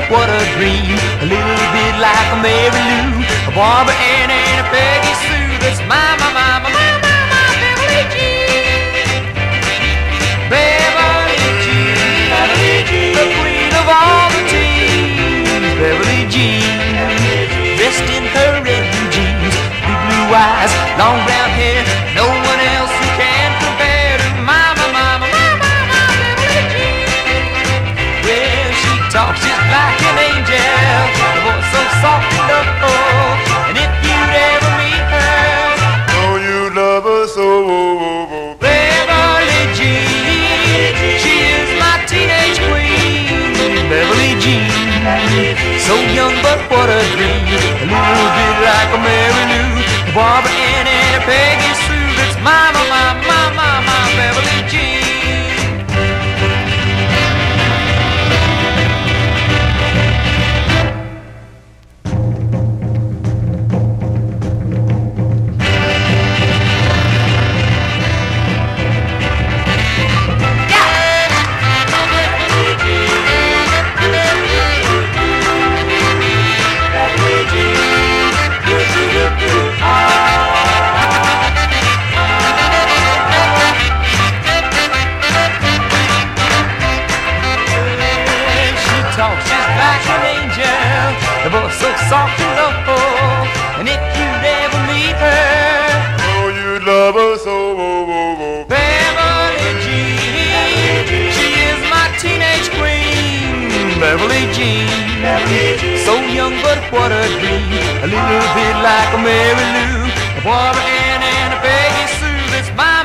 what a dream. A little bit like a Mary Lou, a Barbara Ann and a Peggy Sue. That's my Beverly Jean. Beverly Jean, the queen of all the teens. Beverly Jean, dressed in her red blue jeans, big blue eyes, long brown hair. No one else who can compare to my Beverly Jean. Well, she talks just like an angel, her voice so soft and dull. And if you'd ever meet her, oh, you'd love her so. Beverly Jean, she is my teenage queen. Beverly Jean, so young but what a dream. A little bit like a Mary Lou, a Barbara Ann and a Peggy Sue. That's my Beverly Jean. The voice so soft and low, and if you'd ever meet her, oh, you'd love her so. Beverly Jean, she is my teenage queen. Beverly Jean, so young but what a dream. A little bit like a Mary Lou, a Barbara Ann and a Peggy Sue. That's my